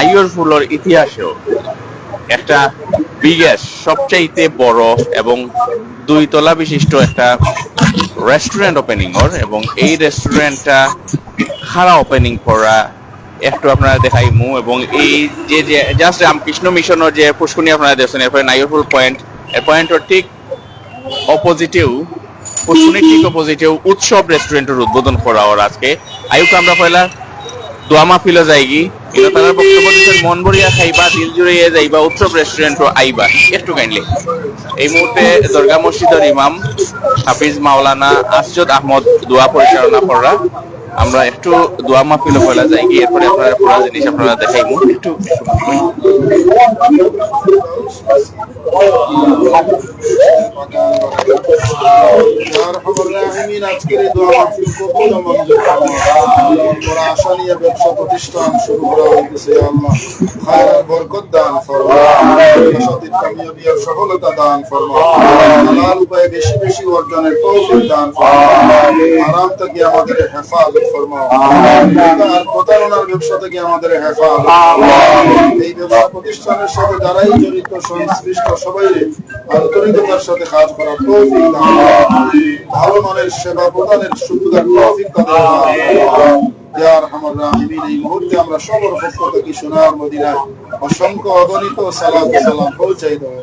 নাইয়রফুলের ইতিহাসেও একটা বিগেস্ট সবচাইতে বড় এবং 2 তলা বিশিষ্ট একটা রেস্টুরেন্ট ওপেনিং ওর, এবং এই রেস্টুরেন্টটা খাড়া ওপেনিং করা একটু আপনারা দেখাইমু। এবং এই যে যে জাস্ট রামকৃষ্ণ মিশনের যে পুষ্কুনি আপনারা দেখছেন, এরপরে নাইয়রফুল পয়েন্ট, এই পয়েন্টের ঠিক অপোজিটেও পুষ্কুনির ঠিক অপোজিটেও উৎসব রেস্টুরেন্টের উদ্বোধন করা ওর আজকে। আয়ুক আমরা পয়লা দোয়া মাহফিলও যাইগি, কিন্তু তারা বক্তব্য দিচ্ছেন মন ভরিয়া খাইবা, দিল জুড়িয়ে যাইবা, উৎসব রেস্টুরেন্টও আইবা। একটু কাইন্ডলি এই মুহূর্তে দরগা মসজিদের ইমাম হাফিজ মাওলানা আসজদ আহমদ দোয়া পরিচালনা করা। আমরা একটু দোয়া মাহফিল পয়লা যাই, এরপরে আপনারা পুরো জিনিস আপনারা দেখাইমু একটু। আজকের দোয়া মাহফিল কবুল ও মঞ্জুর ফরমাও। বড় আশা নিয়ে ব্যবসা প্রতিষ্ঠান শুরু করা হয়েছে, আল্লাহ খায়ের আর বরকত দান ফরমাও, সতীর কামিয়াবি আর সফলতা দান ফরমাও, হালাল উপায়ে বেশি বেশি অর্জনের তৌফিক দান ফরমাও, হারাম থেকে আমাদের হেফাজত ফরমাও, আর প্রতারণার ব্যবসা থেকে আমাদের হেফাজত ফরমাও। এই ব্যবসা প্রতিষ্ঠানের সাথে যারাই জড়িত সংশ্লিষ্ট সবাই আন্তরিকতার সাথে কাজ করার তৌফিক দান ফরমাও, ভালো মানের সেবা প্রদানের সুযোগের তৌফিক তাদের দান ফরমাও। ইয়া আরহামার রাহিমিন, এই মুহূর্তে আমরা সবার পক্ষ থেকে সোনার মদিনায় অসংখ্য অগণিত সালাত ও সালাম পৌঁছাই দেব।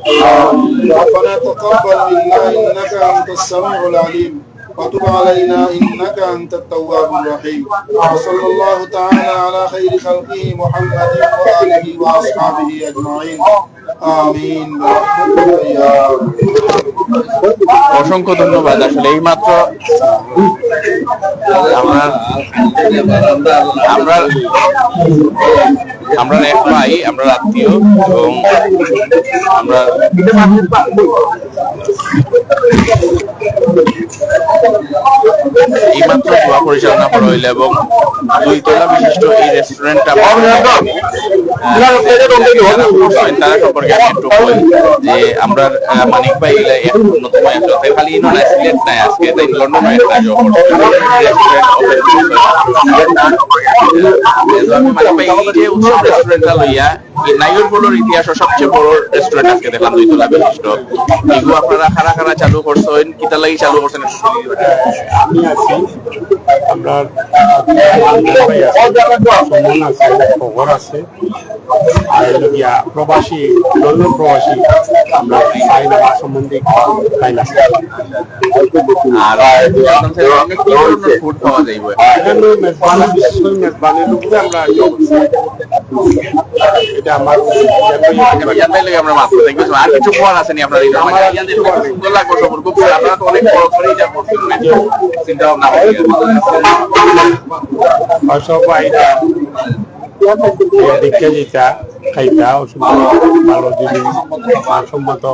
রব্বানা তাকাব্বাল মিন্না ইন্নাকা আনতাস সামিউল আলিম وتب علينا إنك أنت التواب الرحيم وصلى الله تعالى على خير خلقه محمد وآله وأصحابه أجمعين آمين برحمتك يا অসংখ্য ধন্যবাদ। আসলে এই মাত্র আমরা এক ভাই, আমরা আত্মীয়, এবং আমরা এই মাত্র দোয়া পরিচালনা করা হইল, এবং 2 তলা বিশিষ্ট এই রেস্টুরেন্টটা তারা সম্পর্কে আমি একটু বলি যে আমরা মানিক ভাই নতুন খালি ইনো না সিলেট নাই, আজকে তাই লন্ডনে একটা উৎসব রেস্টুরেন্টটা লইয়া নাইয়রফুলের ইতিহাসের সবচেয়ে বড় রেস্টুরেন্ট আজকে দেখলাম 2 তলা বিশিষ্ট। এগুলো আপনারা খারা খারা চালু করছেন, কিতা লাগি চালু করছেন? আমি আছি, আমরা খবর আছে, আর প্রবাসী লন্ডন প্রবাসী আমরা ফাইল আমার সম্বন্ধে ফাইল আছে। আর অনেক কি ধরনের ফুড পাওয়া যাইবে এখানে মেজবানি, বিশেষ করে মেজবানির উপরে আমরা এটা আমার আমরা মাত্র দেখবো। আর কিছু পর আসেনি আপনার সুন্দর লাগবে সবর খুব, আপনারা তো অনেক বড় করেই যা করছেন, চিন্তা ভাবনা সবাই দেখে যেটা খাইতা অসুবিধা ভালো জিনিস মানসম্মত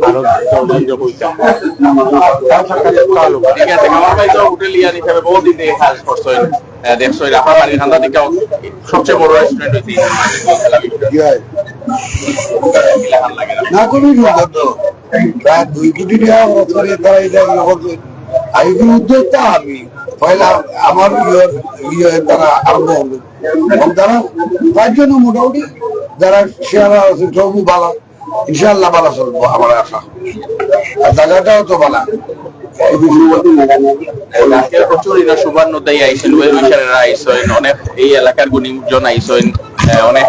আরো সৌন্দর্য কইতা। ঠিক আছে, আমার ভাই তো হোটেল ইয়ার হিসাবে বহুদিন থেকে কাজ করছেন, দেখছো আপনার বাড়ির খান্দা দিকে সবচেয়ে বড় রেস্টুরেন্ট হইতে না খুবই সুন্দর তো, প্রায় 2 কোটি টাকা বছরে তারা এটা আইবি উদ্যোক্তা। আমি পয়লা আমার তারা আরম্ভ হলো, এবং তারা 5 জন মোটামুটি যারা শেয়ার আছে সবু ভালো, ইনশাআল্লাহ ভালো চলবো আমার আশা। আর জায়গাটাও তো ভালো, প্রচুর সুবর্ণতাই আইসেন, আইসেন অনেক এই এলাকার গুণীজন আইসেন, অনেক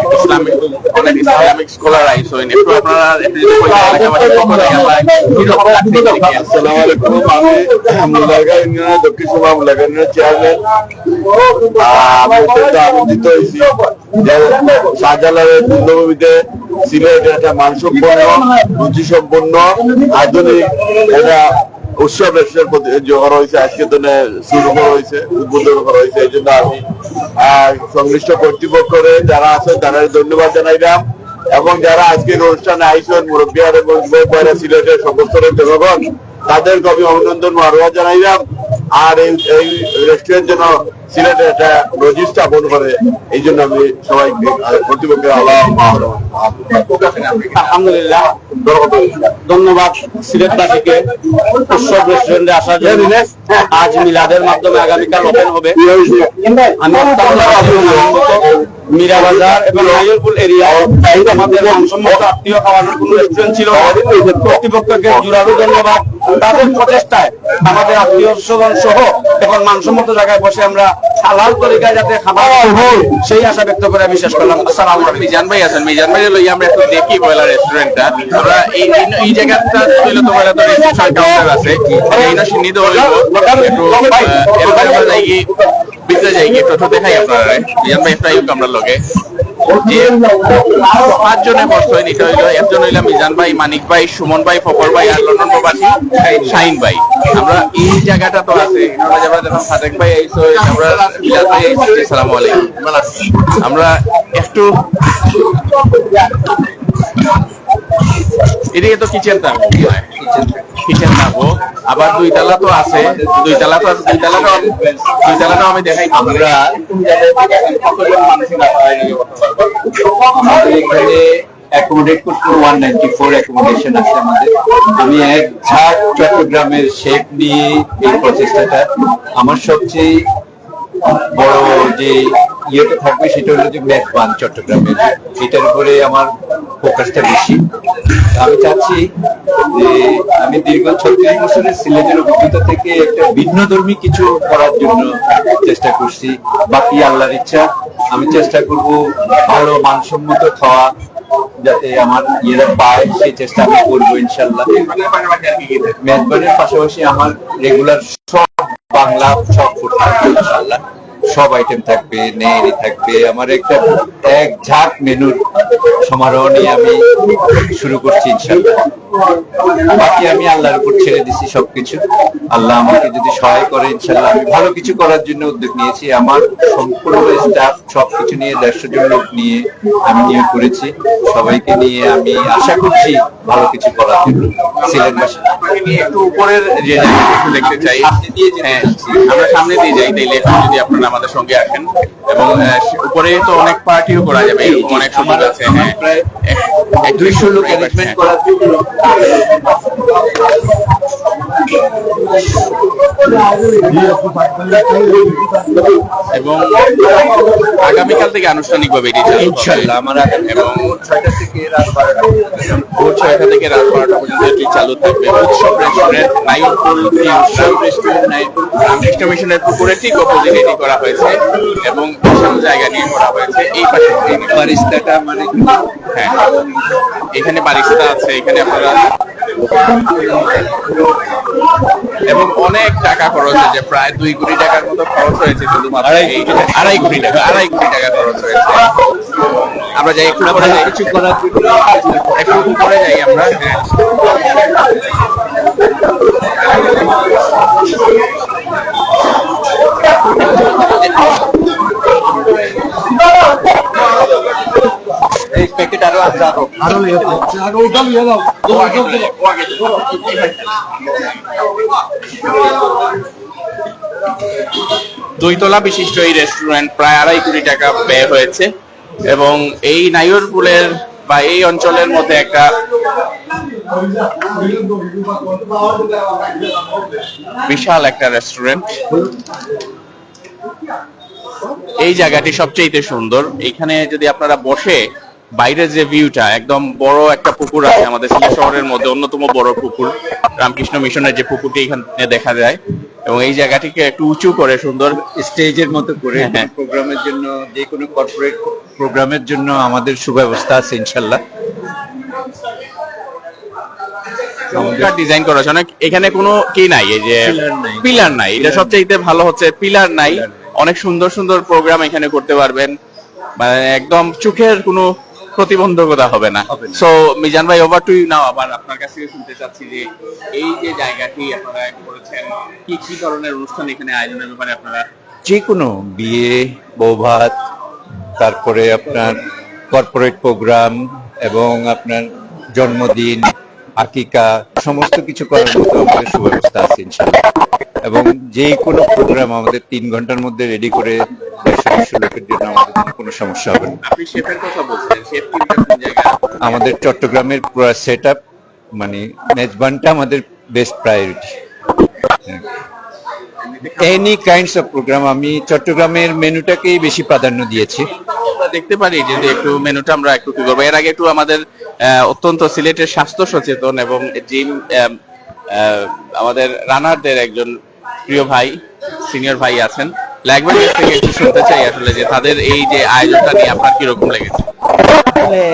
ইসলামিক স্কলার আইসেন। একটু আপনারা আসসালামু আলাইকুম, আমি মুলাগা ইউনিয়নের দক্ষিণ সভা মুলাগা ইউনিয়নের চেয়ারম্যান। আনন্দিত হয়েছি যে শাহজালালের পূর্ণভূমিতে সিলেট একটা মানসম্পন্ন, রুচিসম্পন্ন, আধুনিক একটা উৎসব করা হয়েছে, আজকে তো শুরু করা হয়েছে, উদ্বোধন করা হয়েছে। এই জন্য আমি সংশ্লিষ্ট কর্তৃপক্ষরে যারা আছেন তারা ধন্যবাদ জানাইলাম, এবং যারা আজকের অনুষ্ঠানে আইসেন মুরব্বিয়ার এবং সিলেটের সমস্ত জনগণ তাদেরকে আমি অভিনন্দন মারোয়া জানাইলাম। আর এই রেস্টুরেন্ট যেন সিলেটে একটা নজির স্থাপন করে, এই জন্য আমি সবাইকে কর্তৃপক্ষের আলহামদুলিল্লাহ ধন্যবাদ সিলেটবাসীকে উৎসব রেস্টুরেন্টে আসার জন্য। আজ মিলাদের মাধ্যমে আগামীকাল ওপেন হবে। আমি মীরাবাজার এবং নাইরপুল এরিয়ায় আমাদের মানসম্মত আত্মীয় খাওয়ানোর কোন রেস্টুরেন্ট ছিল না। কর্তৃপক্ষকে জোরালো ধন্যবাদ। তাদের প্রচেষ্টায় আমাদের আত্মীয় স্বজন সহ এখন মানসম্মত জায়গায় বসে আমরা হালাল তরিকায় যাতে খাবার সেই আশা ব্যক্ত করে আমি শেষ করলাম। আসসালামু আলাইকুম। মিজান ভাই আছেন, মিজান ভাই লইয়া আমরা একটু দেখি বয়লা রেস্টুরেন্টটা। আমরা এই জায়গাটা হইলো তো বয়লা তো রেস্টুরেন্ট কাউন্টার আছে, এই না সিন্নিদ হইলো একটু এরপরে আমরা যাই ভিতরে যাই একটু দেখাই আপনারা। মিজান ভাই একটু আইক আমরা লগে যে 5 জনে বসতো, এটা হইলো একজন হইলো মিজান ভাই, মানিক ভাই, সুমন ভাই, ফকর ভাই আর লন্ডন প্রবাসী শাহিন ভাই। আমরা এই জায়গাটা তো আছে, আমরা যখন সাদেক ভাই আইছো, আমরা বিলাল ভাই আইছি। আসসালামু আলাইকুম। আমরা একটু এদিকে তো কিচেনটা থাকবো, আবার দুইতলা তো আছে, দুইতলাটাও আমি দেখাই। আমরা আমাদের এখানে অ্যাকোমোডেট করতে 194 অ্যাকোমোডেশন আছে আমাদের। আমি এক ঝাঁক চট্টগ্রামের শেপ নিয়ে এই প্রচেষ্টাটা, আমার সবচেয়ে বড় যে ইয়েটা থাকবে সেটা হলো যে মেজবান চট্টগ্রামের, এটার উপরে আমার ফোকাসটা বেশি। আমি চাচ্ছি যে আমি দীর্ঘ 36 বছরের সিলেটের অভিজ্ঞতা থেকে একটা ভিন্নধর্মী কিছু করার জন্য চেষ্টা করছি। বাকি আল্লাহর ইচ্ছা, আমি চেষ্টা করব ভালো মানসম্মত খাওয়া যাতে আমার ইয়েরা পায়, সেই চেষ্টা আমি করবো ইনশাল্লাহ। মেজবানের পাশাপাশি আমার রেগুলার সব বাংলা সব ফুড থাকবে ইনশাল্লাহ, সব আইটেম থাকবে, নেহেরি থাকবে। আমার একটা এক ঝাঁক মেনুর সমারোহ নিয়ে আমি শুরু করছি ইনশাল্লাহ। বাকি আমি আল্লাহর উপর ছেড়ে দিচ্ছি সবকিছু। আল্লাহ আমাকে যদি সহায় করে ইনশাল্লাহ আমি ভালো কিছু করার জন্য উদ্যোগ নিয়েছি। আমার সম্পূর্ণ স্টাফ সবকিছু নিয়ে 150 জন লোক নিয়ে আমি নিয়োগ করেছি। সবাইকে নিয়ে আমি আশা করছি ভালো কিছু করার জন্য। সিলেটবাসী একটু উপরের যে জায়গাটা একটু দেখতে চাই, আমরা সামনে দিয়ে যাই, তাইলে একটু যদি আপনারা আমাদের সঙ্গে আসেন। এবং উপরে তো অনেক পার্টিও করা যাবে, এরকম অনেক সুযোগ আছে। হ্যাঁ, প্রায় 200 লোক অ্যারেঞ্জমেন্ট করার জন্য। এবং আগামীকাল থেকে আনুষ্ঠানিকভাবে ইনশাআল্লাহ আমার আগামী এবং 6টা থেকে রাত 12টা ভোর 6টা থেকে রাত 12টা পর্যন্ত এটি চালু থাকবে। উৎসব রেস্টুরেন্ট, নাইরপুল উৎসব রেস্টুরেন্ট, নাইরপুল রামকৃষ্ণ মিশনের পুকুরে ঠিক অপোজিট এটি করা হয়েছে এবং বিশাল জায়গা নিয়ে করা হয়েছে। এই পাশে বারিস্তাটা মানে হ্যাঁ, এখানে বারিস্তা আছে, এখানে আপনারা এবং অনেক টাকা খরচ হয়েছে, প্রায় 2 কোটি টাকার মতো খরচ হয়েছে শুধুমাত্র। 2.5 কোটি টাকা খরচ হয়েছে। আমরা যাই একটু পরে যাই, কিছু করার একটু পরে যাই আমরা। এই প্যাকেট আরো আছে, দুইতলা বিশিষ্ট এই রেস্টুরেন্ট, প্রায় 2.5 কোটি টাকা ব্যয় হয়েছে এবং এই নাইরপুলের বা এই অঞ্চলের মধ্যে একটা বিশাল একটা রেস্টুরেন্ট। এই জায়গাটি সবচেয়ে সুন্দর। এখানে যদি আপনারা বসে বাইরের যে ভিউটা, একদম বড় একটা পুকুর আছে আমাদের সিলেট শহরের মধ্যে অন্যতম বড় পুকুর, রামকৃষ্ণ মিশনের যে পুকুরটি এখানে দেখা যায়। এবং এই জায়গাটিকে একটু উঁচু করে সুন্দর স্টেজের মতো করে প্রোগ্রামের জন্য, যে কোনো কর্পোরেট প্রোগ্রামের জন্য আমাদের সুব্যবস্থা আছে ইনশাল্লাহ। ডিজাইন করা আছে অনেক। এখানে কোনো কি নাই, এই যে পিলার নাই, এটা সবচেয়ে ভালো হচ্ছে, পিলার নাই। অনেক সুন্দর সুন্দর প্রোগ্রাম এখানে করতে পারবেন, মানে একদম চোখের কোনো প্রতিবন্ধকতা হবে না। সো মিজান ভাই, ওভার টু ইউ নাও। আবার আপনার কাছ থেকে শুনতে চাচ্ছি যে এই যে জায়গাটি আপনারা করেছেন, কি কি ধরনের অনুষ্ঠান এখানে আয়োজনের ব্যাপারে আপনারা? যে কোনো বিয়ে, বৌভাত, তারপরে আপনার কর্পোরেট প্রোগ্রাম এবং আপনার জন্মদিন, আকিকা সমস্ত কিছু করার মতো আমাদের সুব্যবস্থা আছে ইনশাআল্লাহ। এবং যে কোনো প্রোগ্রাম আমাদের 3 ঘন্টার মধ্যে রেডি করে 200 লোকের জন্য আমাদের জন্য কোনো সমস্যা হবে না। আপনি শেফের কথা বলছেন, শেফ কোন জায়গায়? আমাদের চট্টগ্রামের পুরো সেট আপ, মানে মেজবানটা আমাদের best priority. Any kinds of program, আমি চট্টগ্রামের মেনুটাকেই বেশি প্রাধান্য দিয়েছি। আমরা দেখতে পারি যদি একটু মেনুটা আমরা একটু কি করবো, এর আগে একটু আমাদের অত্যন্ত সিলেটের স্বাস্থ্য সচেতন এবং জিম আমাদের রানারদের একজন প্রিয় ভাই, সিনিয়র ভাই আছেন, লাগবেন থেকে একটু শুনতে চাই আসলে যে তাদের এই যে আয়োজনটা নিয়ে আপনার কিরকম লেগেছে।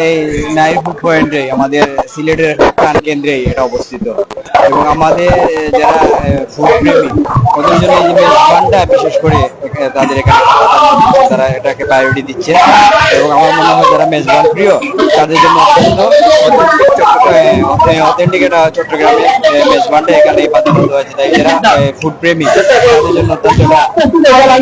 এই নাইর ফুড পয়েন্টে আমাদের সিলেটের প্রাণ কেন্দ্রে এটা অবস্থিত এবং আমাদের যারা ফুড প্রেমী ওদের জন্য এই যে মেজবানটা বিশেষ করে তাদের এখানে তারা এটাকে প্রায়োরিটি দিচ্ছে এবং আমার মনে হয় যারা মেজবান প্রিয় তাদের জন্য অত্যন্ত অথেন্টিক এটা চট্টগ্রামের মেজবানটা এখানে প্রাধান্য হয়েছে। তাই যারা ফুড প্রেমী তাদের জন্য অত্যন্ত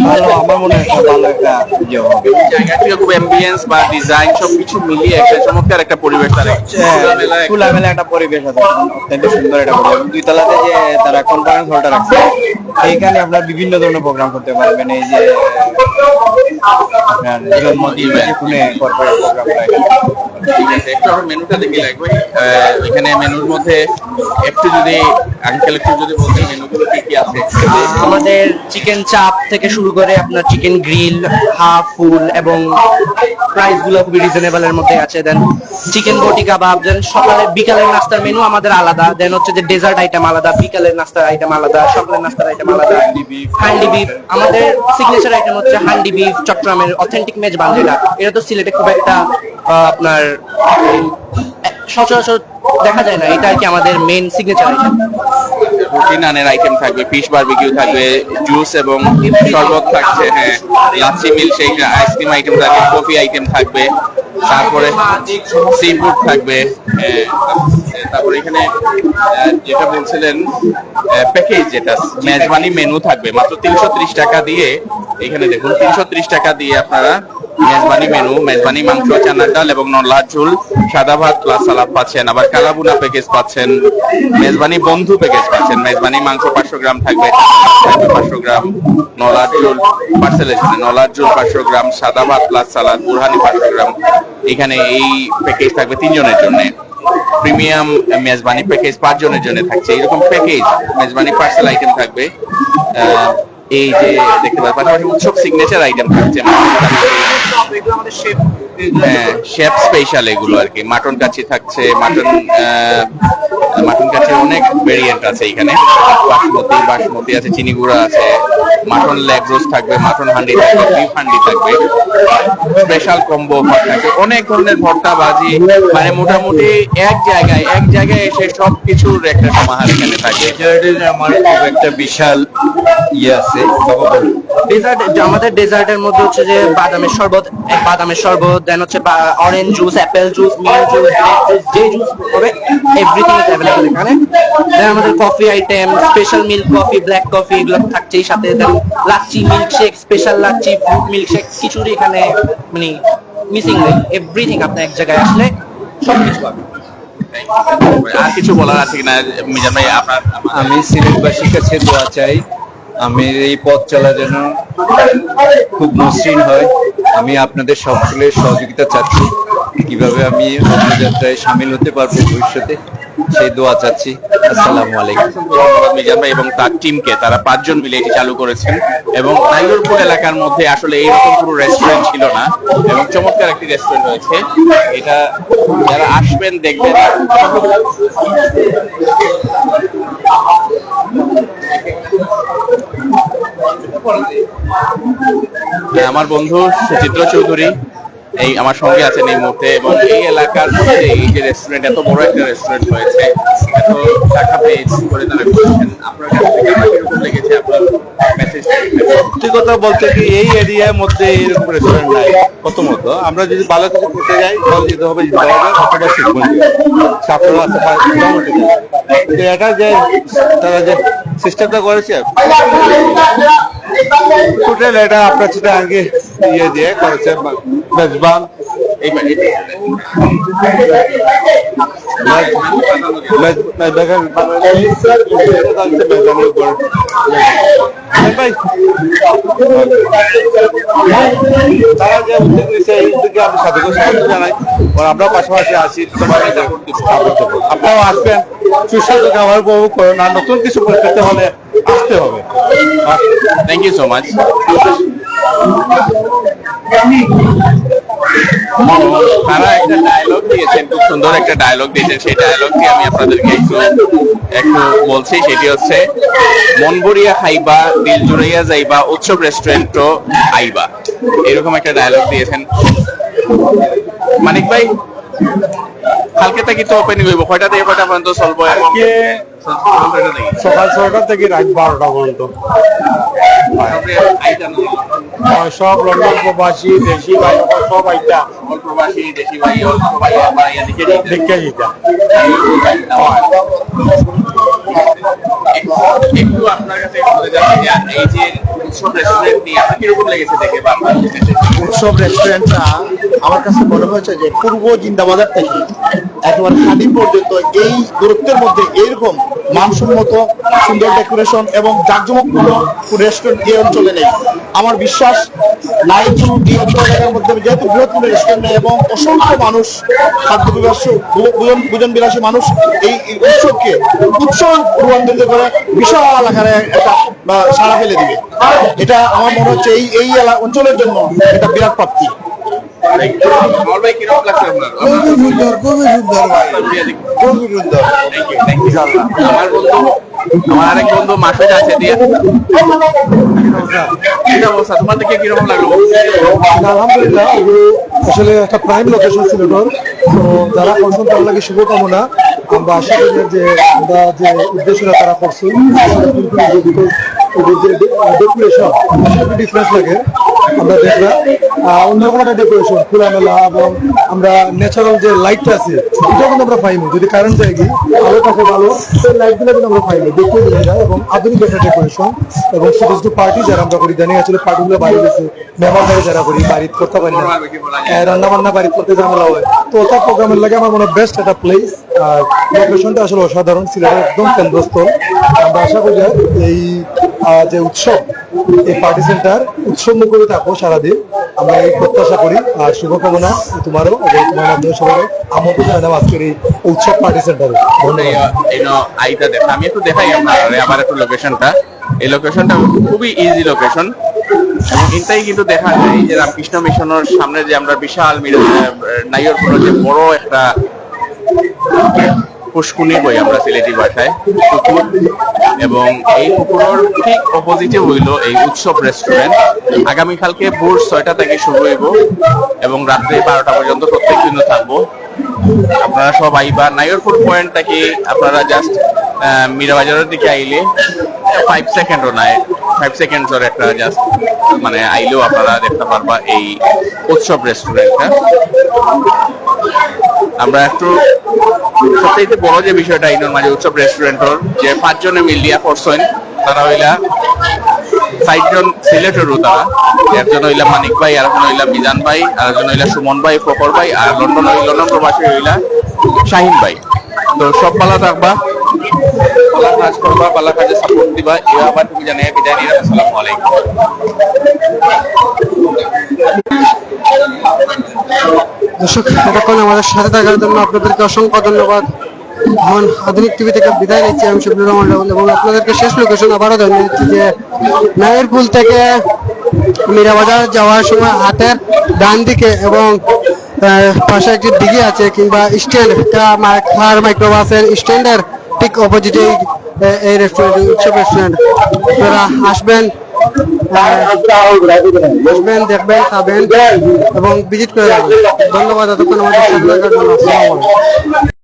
ভালো, আমার মনে হয় ভালো একটা ইয়ে হবে। জায়গাটি খুব অ্যাম্বিয়েন্স বা ডিজাইন সবকিছু মিলিয়ে একটা চমৎকার একটা পরিবেশ তারা খোলামেলা একটা পরিবেশ আছে, অত্যন্ত সুন্দর একটা পরিবেশ। 2 তলাতে যে তারা কনফারেন্স হলটা রাখছে এইখানে আপনার বিভিন্ন ধরনের প্রোগ্রাম করতে পারবেন। এই যে ঠিক আছে, একটু আমার মেনুটা দেখে লাগবে। এখানে মেনুর মধ্যে একটু যদি আঙ্কেল একটু যদি বলতেন মেনুগুলো কি কি আছে। আমাদের চিকেন চাপ থেকে শুরু করে আপনার চিকেন গ্রিল, হাফ ফুল এবং প্রাইস গুলো খুবই রিজনেবল এর মধ্যে আছে। দেন চিকেন বটি কাবাব, দেন সকালে বিকালের নাস্তার মেনু আমাদের আলাদা, দেন হচ্ছে যে ডেজার্ট আইটেম আলাদা, বিকালের নাস্তার আইটেম আলাদা, সকালের নাস্তার আইটেম আলাদা। হান্ডি বিফ আমাদের সিগনেচার আইটেম হচ্ছে হান্ডি বিফ, চট্টগ্রামের অথেন্টিক মেজবান যেটা, এটা তো সিলেটে খুব একটা আপনার সচরাচর দেখা যায় না, এটা আর কি আমাদের মেইন সিগনেচার আইটেম। রুটি নানের আইটেম থাকবে, ফিশ বারবিকিউ থাকবে, জুস এবং শরবত থাকছে, হ্যাঁ লাচ্ছি মিল্কশেক, আইসক্রিম আইটেম থাকবে, কফি আইটেম থাকবে, তারপরে সি ফুড থাকবে। তারপরে এখানে যেটা বলছিলেন প্যাকেজ, যেটা মেজবানি মেনু থাকবে মাত্র 330 টাকা দিয়ে। এখানে দেখুন 330 টাকা দিয়ে আপনারা মেজবানি মেনু, মেজবানি মাংস, চানার ডাল এবং নলার ঝোল, সাদা ভাত প্লাস সালাদ পাচ্ছেন, আবার কালাবুনা প্যাকেজ পাচ্ছেন, মেজবানি বন্ধু প্যাকেজ পাচ্ছেন। মেজবানি মাংস 500 গ্রাম থাকবে 500 গ্রাম, নলার ঝোল পার্সেল, এখানে নলার ঝোল 500 গ্রাম, সাদা ভাত প্লাস সালাদ, বুরহানি 500 গ্রাম। এখানে এই প্যাকেজ থাকবে 3 জনের জন্য। প্রিমিয়াম মেজবানি প্যাকেজ 5 জনের জন্য থাকছে। এরকম প্যাকেজ মেজবানি পার্সেল আইটেম থাকবে। এই যে দেখতে পাচ্ছেন পাশাপাশি উৎসব সিগনেচার আইটেম থাকছে, শেফ স্পেশাল এগুলো আর কি। মাটন কাচ্চি থাকছে, মাটন কাচ্চির অনেক ভেরিয়েন্ট আছে এখানে, বাসমতি আছে, চিনি গুঁড়া আছে, মাটন লেগ রোস্ট থাকবে, মাটন হান্ডি থাকবে, বিফ হান্ডি থাকবে, স্পেশাল কম্বো থাকবে, অনেক ধরনের ভর্তা ভাজি, মানে মোটামুটি এক জায়গায় এসে সবকিছুর একটা সমাহার এখানে থাকে। আমার একটা বিশাল ইয়ে আছে। ডেজার্ট, আমাদের ডেজার্টের মধ্যে হচ্ছে যে বাদামের শরবত, দেন হচ্ছে orange juice, apple juice, milk juice, যে জুস হবে এভরিথিং ইজ অ্যাভেলেবল এখানে। দেন আমাদের coffee item, special milk coffee, black coffee এগুলো থাকছেই সাথে। Then lassi milkshake, special lassi, fruit milkshake, কিছুরই এখানে মানে মিসিং নেই। এভরিথিং আপনি এক জায়গায় আসলে সবকিছু পাবেন। আর কিছু বলার আছে কিনা মিজান ভাই আপনার? আমি সিলেটবাসীর কাছে দোয়া চাই, আমি এই পথ চলা যেন খুব মসৃণ হয়। আমি আপনাদের সকলের সহযোগিতা চাচ্ছি, কিভাবে আমি অগ্রযাত্রায় সামিল হতে পারবো ভবিষ্যতে, সেই দোয়া চাচ্ছি। আসসালামু আলাইকুম। ধন্যবাদ মিজান ভাই এবং তার টিমকে, তারা 5 জন মিলে এটি চালু করেছেন এবং নাইরপুর এলাকার মধ্যে আসলে এইরকম কোনো রেস্টুরেন্ট ছিল না এবং চমৎকার একটি রেস্টুরেন্ট হয়েছে। এটা যারা আসবেন দেখবেন। আমার বন্ধু সুচিত্র চৌধুরী এই আমার সঙ্গে আছেন এই মুহূর্তে, এবং এই এলাকার মধ্যে এই যে রেস্টুরেন্ট, এত বড় একটা রেস্টুরেন্ট হয়েছে, এত টাকা পেয়েছি করে তারা করেছেন, আপনার কাছ থেকে আমার কিরকম লেগেছে আপনার মেসেজ? সত্যি কথা বলতে কি এই এরিয়ার মধ্যে এরকম রেস্টুরেন্ট নাই। প্রথমত আমরা যদি ভালো কিছু করতে যাই তাহলে যেতে হবে অথবা শিখবন্দি, সাফল্য আছে মোটামুটি। এটা যে তারা যে সিস্টেমটা করেছে টোটাল এটা আপনার সাথে আগে ইয়ে দিয়ে করেছে মেজবান এই তারা যে উদ্যোগ নিচ্ছে এই উদ্যোগে আমি সাধুকে স্বাগত জানাই। আমরা পাশাপাশি আছি, আপনারাও আসবেন, সুস্বাদু খাবার উপভোগ করেন। আর নতুন কিছু করতে হলে আসতে হবে। Thank you so much. তারা একটা ডায়লগ দিয়েছেন, খুব সুন্দর একটা ডায়লগ দিয়েছেন। সেই ডায়লগটি আমি আপনাদেরকে একটু বলছি। সেটি হচ্ছে, মন ভরিয়া খাইবা, দিল জুড়াইয়া যাইবা, উৎসব রেস্টুরেন্টও আইবা। এরকম একটা ডায়লগ দিয়েছেন মানিক ভাই। কালকে থেকে তো ওপেনিং হইব, কয়টা থেকে কয়টা পর্যন্ত চলবো? সকাল 6টা থেকে রাত 12টা পর্যন্ত। সব লন্ডন প্রবাসী, দেশি ভাই সব আইটা, প্রবাসী, দেশি ভাই, দেখে যেটা। একটু আপনার কাছে বলতে চাচ্ছি যে এই যে উৎসব রেস্টুরেন্ট নিয়ে আপনার কিরকম লেগেছে দেখে? বা উৎসব রেস্টুরেন্টটা আমার কাছে মনে হয়েছে যে পূর্ব জিন্দাবাজার থেকে একেবারে খাদিম পর্যন্ত এই দূরত্বের মধ্যে এইরকম মানসম্মত সুন্দর ডেকোরেশন এবং জাঁকজমকপূর্ণ রেস্টুরেন্ট এই অঞ্চলে নেই। আমার বিশ্বাস নাইটপুর এই অঞ্চলের মধ্যে যেহেতু বৃহত্তম রেস্টুরেন্ট নেই এবং অসংখ্য মানুষ ভোজন বিলাসী মানুষ এই উৎসবকে উৎসব রূপান্তরিত করে বিশাল আকারে একটা সাড়া ফেলে দিবে। এটা আমার মনে হচ্ছে এই অঞ্চলের জন্য এটা বিরাট প্রাপ্তি। আমার আরেক বন্ধু মাসুদ আছে দিয়ে, তোমার দেখে কিরকম লাগলো? আলহামদুলিল্লাহ, আসলে একটা প্রাইম লোকেশন ছিল তো যারা করছেন তার লাগে শুভকামনা। আমরা আশা করি যে আমরা যে উদ্দেশ্যটা তারা করছেন ডেকোরেশন ডিফারেন্স লাগে। আমরা দেখলাম অন্যরকম একটা ডেকোরেশন খোলামেলা এবং আমরা ন্যাচারাল যে লাইটটা আছে এটা কিন্তু আমরা পাইনি। যদি কারেন্ট যায় কি আলো থাকে ভালো, সেই লাইটগুলো কিন্তু আমরা পাইনি, দেখতে বোঝা যায়। এবং আধুনিক একটা ডেকোরেশন এবং ছোট ছোট পার্টি যারা আমরা করি জানি, আসলে পার্টিগুলো বাইরে গেছে মেহমান বাড়ি যারা করি বাড়িতে করতে পারি না, রান্না বান্না বাড়িতে করতে ঝামেলা হয়। তো ওটা প্রোগ্রামের লাগে আমার মনে হয় বেস্ট একটা প্লেস। আর লোকেশনটা আসলে অসাধারণ, সিলেটের একদম কেন্দ্রস্থল। আমরা আশা করি এই যে উৎসব, এই পার্টি সেন্টার উৎসব মুখে থাকো সারাদিন, আমরা এই প্রত্যাশা করি। আর শুভকামনা তোমারও এবং তোমার মাধ্যমে সবাই আমন্ত্রণ জানাবো আজকের এই উৎসব পার্টি সেন্টারে। আমি একটু দেখাই আমার একটু লোকেশনটা। এই লোকেশনটা খুবই ইজি লোকেশন এবং এটাই কিন্তু দেখা যায় যে রামকৃষ্ণ মিশনের সামনে যে আমরা বিশাল নাইয়রপুর যে বড় একটা পুষ্কুনি বই আমরা সিলেটি ভাষায় পুকুর, এবং এই পুকুরের ঠিক অপোজিটে হইল এই উৎসব রেস্টুরেন্ট। আগামীকালকে ভোর 6টা থেকে শুরু হইব এবং রাত্রে 12টা পর্যন্ত প্রত্যেক দিনও থাকবো। আপনারা সব আইবা। নাইয়রপুর পয়েন্ট থেকে আপনারা জাস্ট মীরাবাজারের দিকে আইলে 5 সেকেন্ডও নাই, 5 সেকেন্ডসের একটা জাস্ট মানে আইলেও আপনারা দেখতে পারবা এই উৎসব রেস্টুরেন্টটা। আমরা একটু সবথেকে বড় যে বিষয়টা এইটার মাঝে উৎসব রেস্টুরেন্টর যে 5 জনে মিলিয়া করছেন, তারা হইলা 5 জন সিলেটেরও। তারা একজন হইলা মানিক ভাই, আরেকজন হইলা মিজান ভাই, আরেকজন হইলা সুমন ভাই, ফখর ভাই, আর লন্ডন প্রবাসী হইলা শাহিন ভাই। তো সব পালা থাকবা, পালা কাজ করবা, পালা কাজে সাপোর্ট দিবা। এবার আবার তুমি জানিয়ে বিদায় নিয়ে আসসালামু আলাইকুম। দর্শক, এতক্ষণ আমাদের সাথে থাকার জন্য আপনাদেরকে অসংখ্য ধন্যবাদ। এখন আধুনিক টিভি থেকে বিদায় নিচ্ছি আমি শিবনুর রহমান রাহুল, এবং আপনাদেরকে শেষ লোকেশন আবারও জানিয়ে দিচ্ছি যে নাইরপুল থেকে মীরাবাজার যাওয়ার সময় হাতের ডান দিকে এবং পাশে একটি দিঘি আছে কিংবা স্ট্যান্ড, মাইক্রোবাসের স্ট্যান্ডের ঠিক অপোজিটে এই রেস্টুরেন্ট, উৎসব রেস্টুরেন্ট। আপনারা আসবেন, দেখবেন, খাবেন এবং ভিজিট করে যাবেন। ধন্যবাদ এতক্ষণ আমাদের সাথে থাকার জন্য। আসসালামু আলাইকুম।